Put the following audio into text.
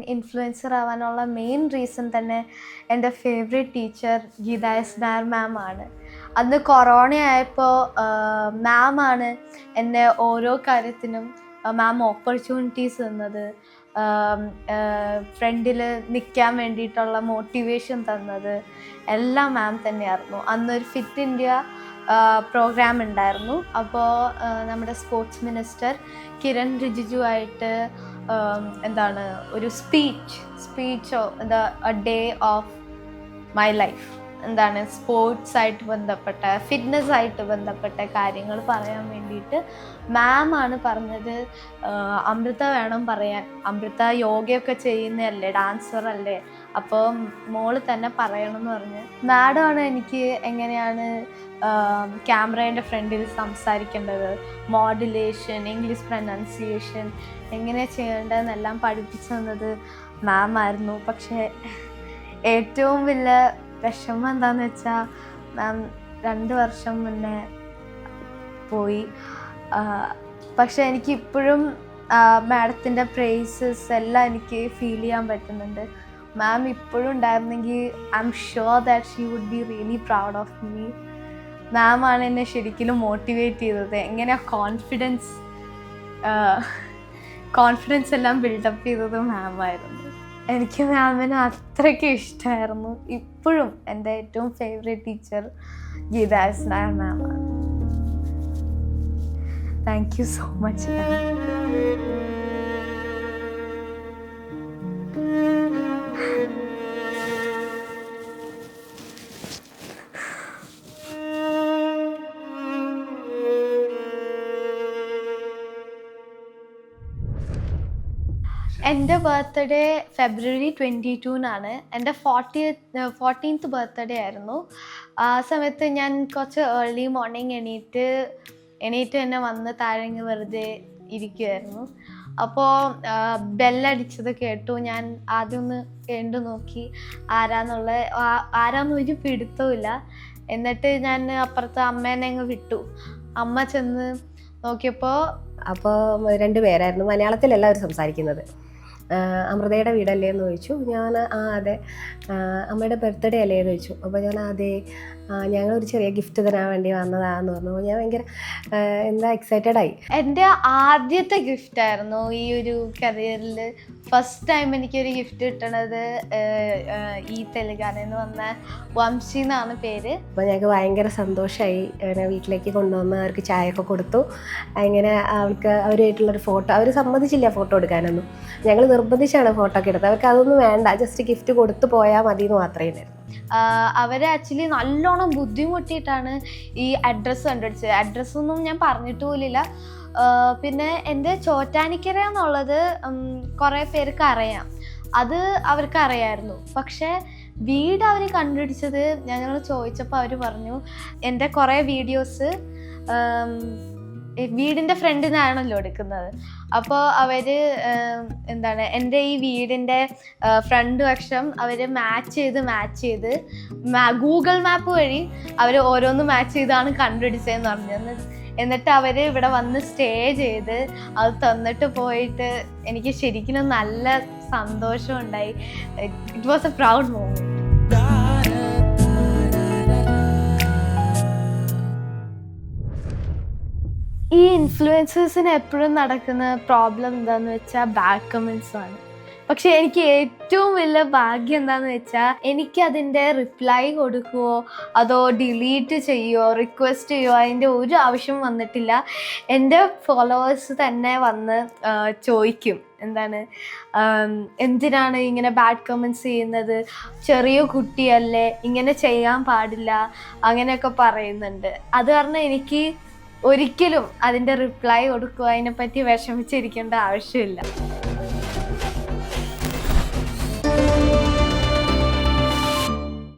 Influencer ആവാനുള്ള main reason തന്നെ എൻ്റെ favourite teacher Geetha S Nair ma'am ആണ്. അന്ന് കൊറോണ ആയപ്പോൾ മാമാണ് എന്നെ ഓരോ കാര്യത്തിനും മാം ഓപ്പർച്യൂണിറ്റീസ് തന്നത്, ഫ്രണ്ടിൽ നിൽക്കാൻ വേണ്ടിയിട്ടുള്ള മോട്ടിവേഷൻ തന്നത് എല്ലാം മാം തന്നെയായിരുന്നു. അന്നൊരു ഫിറ്റ് ഇന്ത്യ പ്രോഗ്രാം ഉണ്ടായിരുന്നു. അപ്പോൾ നമ്മുടെ സ്പോർട്സ് മിനിസ്റ്റർ കിരൺ റിജിജു ആയിട്ട് എന്താണ് ഒരു speech A day of my life, എന്താണ് സ്പോർട്സ് ആയിട്ട് ബന്ധപ്പെട്ട ഫിറ്റ്നസ് ആയിട്ട് ബന്ധപ്പെട്ട കാര്യങ്ങൾ പറയാൻ വേണ്ടിയിട്ട് മാം ആണ് പറഞ്ഞത്. അമൃത വേണം പറയാൻ, അമൃത യോഗയൊക്കെ ചെയ്യുന്നതല്ലേ, ഡാൻസർ അല്ലേ, അപ്പോൾ മോള് തന്നെ പറയണം എന്ന് പറഞ്ഞ് മാഡമാണ് എനിക്ക് എങ്ങനെയാണ് ക്യാമറേൻ്റെ ഫ്രണ്ടിൽ സംസാരിക്കേണ്ടത്, മോഡുലേഷൻ, ഇംഗ്ലീഷ് പ്രൊനൗൺസിയേഷൻ എങ്ങനെയാണ് ചെയ്യേണ്ടതെന്നെല്ലാം പഠിപ്പിച്ചു തന്നത് മാം ആയിരുന്നു. പക്ഷേ ഏറ്റവും വലിയ വിഷമം എന്താണെന്ന് വെച്ചാൽ മാം 2 വർഷം മുന്നേ പോയി. പക്ഷെ എനിക്കിപ്പോഴും മാഡത്തിൻ്റെ പ്രൈസസ് എല്ലാം എനിക്ക് ഫീൽ ചെയ്യാൻ പറ്റുന്നുണ്ട്. മാം ഇപ്പോഴും ഉണ്ടായിരുന്നെങ്കിൽ I am sure that she would be really proud of me. Ma'am ആണ് എന്നെ ശരിക്കും മോട്ടിവേറ്റ് ചെയ്തത്. എങ്ങനെയാണ് കോൺഫിഡൻസ് എല്ലാം ബിൽഡപ്പ് ചെയ്തത് മാം ആയിരുന്നു. എനിക്ക് മാമിനെ അത്രയ്ക്ക് ഇഷ്ടമായിരുന്നു. ഇപ്പോഴും എൻ്റെ ഏറ്റവും favourite teacher Geetha S Nair മാമാണ്. Thank you so much. എൻ്റെ ബർത്ത്ഡേ ഫെബ്രുവരി 22 എൻ്റെ 14th ബർത്ത്ഡേ ആയിരുന്നു. ആ സമയത്ത് ഞാൻ കുറച്ച് ഏർലി മോർണിംഗ് എണീറ്റ് തന്നെ വന്ന് താഴെ വെറുതെ ഇരിക്കുമായിരുന്നു. അപ്പോൾ ബെല്ലടിച്ചത് കേട്ടു. ഞാൻ ആദ്യം ഒന്ന് കേണ്ടു നോക്കി ആരാന്ന് ഒരു പിടുത്തവുമില്ല. എന്നിട്ട് ഞാൻ അപ്പുറത്ത് അമ്മേനെ അങ്ങ് വിട്ടു. അമ്മ ചെന്ന് നോക്കിയപ്പോൾ 2 പേരായിരുന്നു. മലയാളത്തിലല്ല അവർ സംസാരിക്കുന്നത്. അമൃതയുടെ വീടല്ലേ എന്ന് ചോദിച്ചു. ഞാൻ അതെ. അമ്മയുടെ ബർത്ത്ഡേ അല്ലേ എന്ന് ചോദിച്ചു. അപ്പോൾ ഞാൻ അതെ, ഞങ്ങളൊരു ചെറിയ ഗിഫ്റ്റ് തരാൻ വേണ്ടി വന്നതാണെന്ന് പറഞ്ഞു. ഞാൻ ഭയങ്കര എക്സൈറ്റഡ് ആയി. എൻ്റെ ആദ്യത്തെ ഗിഫ്റ്റായിരുന്നു ഈ ഒരു കരിയറിൽ. ഫസ്റ്റ് ടൈം എനിക്കൊരു ഗിഫ്റ്റ് കിട്ടണത് ഈ തെലുങ്കാനയിൽ വന്ന വംശി എന്നാണ് പേര്. അപ്പോൾ ഞങ്ങൾക്ക് ഭയങ്കര സന്തോഷമായി. അങ്ങനെ വീട്ടിലേക്ക് കൊണ്ടുവന്ന് അവർക്ക് ചായയൊക്കെ കൊടുത്തു. അങ്ങനെ അവരുമായിട്ടുള്ളൊരു ഫോട്ടോ അവർ സമ്മതിച്ചില്ല ഫോട്ടോ എടുക്കാനൊന്നും. ഞങ്ങൾ നിർബന്ധിച്ചാണ് ഫോട്ടോ ഒക്കെ എടുത്തത്. അവർക്ക് അതൊന്നും വേണ്ട, ജസ്റ്റ് ഗിഫ്റ്റ് കൊടുത്തു പോയാൽ മതി എന്ന് മാത്രമേ ഉണ്ടായിരുന്നു. അവരെ ആക്ച്വലി നല്ലോണം ബുദ്ധിമുട്ടിയിട്ടാണ് ഈ അഡ്രസ്സ് കണ്ടുപിടിച്ചത്. അഡ്രസ്സൊന്നും ഞാൻ പറഞ്ഞിട്ട് പോലില്ല. പിന്നെ എൻ്റെ ചോറ്റാനിക്കര എന്നുള്ളത് കുറേ പേർക്ക് അറിയാം, അത് അവർക്ക് അറിയായിരുന്നു. പക്ഷേ വീട് അവർ കണ്ടുപിടിച്ചത് ഞങ്ങൾ ചോദിച്ചപ്പോൾ അവർ പറഞ്ഞു എൻ്റെ കുറേ വീഡിയോസ് വീടിൻ്റെ ഫ്രണ്ടിൽ നിന്നാണല്ലോ എടുക്കുന്നത്. അപ്പോൾ അവർ എൻ്റെ ഈ വീടിൻ്റെ ഫ്രണ്ട് വശം അവർ മാച്ച് ചെയ്ത് ഗൂഗിൾ മാപ്പ് വഴി അവർ ഓരോന്ന് മാച്ച് ചെയ്താണ് കണ്ടുപിടിച്ചതെന്ന് പറഞ്ഞു. എന്നിട്ട് അവർ ഇവിടെ വന്ന് സ്റ്റേ ചെയ്ത് അത് തന്നിട്ട് പോയിട്ട് എനിക്ക് ശരിക്കും നല്ല സന്തോഷമുണ്ടായി. It was a proud moment. ഈ ഇൻഫ്ലുവൻസേഴ്സിന് എപ്പോഴും നടക്കുന്ന പ്രോബ്ലം എന്താണെന്ന് വെച്ചാൽ ബാഡ് കമൻസ് ആണ്. പക്ഷെ എനിക്ക് ഏറ്റവും വലിയ ഭാഗ്യം എന്താണെന്ന് വെച്ചാൽ എനിക്കതിൻ്റെ റിപ്ലൈ കൊടുക്കുകയോ അതോ ഡിലീറ്റ് ചെയ്യുകയോ റിക്വസ്റ്റ് ചെയ്യുകയോ അതിൻ്റെ ഒരു ആവശ്യം വന്നിട്ടില്ല. എൻ്റെ ഫോളോവേഴ്സ് തന്നെ വന്ന് ചോദിക്കും എന്തിനാണ് ഇങ്ങനെ ബാഡ് കമൻറ്റ്സ് ചെയ്യുന്നത്, ചെറിയ കുട്ടിയല്ലേ, ഇങ്ങനെ ചെയ്യാൻ പാടില്ല, അങ്ങനെയൊക്കെ പറയുന്നുണ്ട്. അത് കാരണം എനിക്ക് ഒരിക്കലും അതിൻ്റെ റിപ്ലൈ കൊടുക്കുക അതിനെപ്പറ്റി വിഷമിച്ചിരിക്കേണ്ട ആവശ്യമില്ല.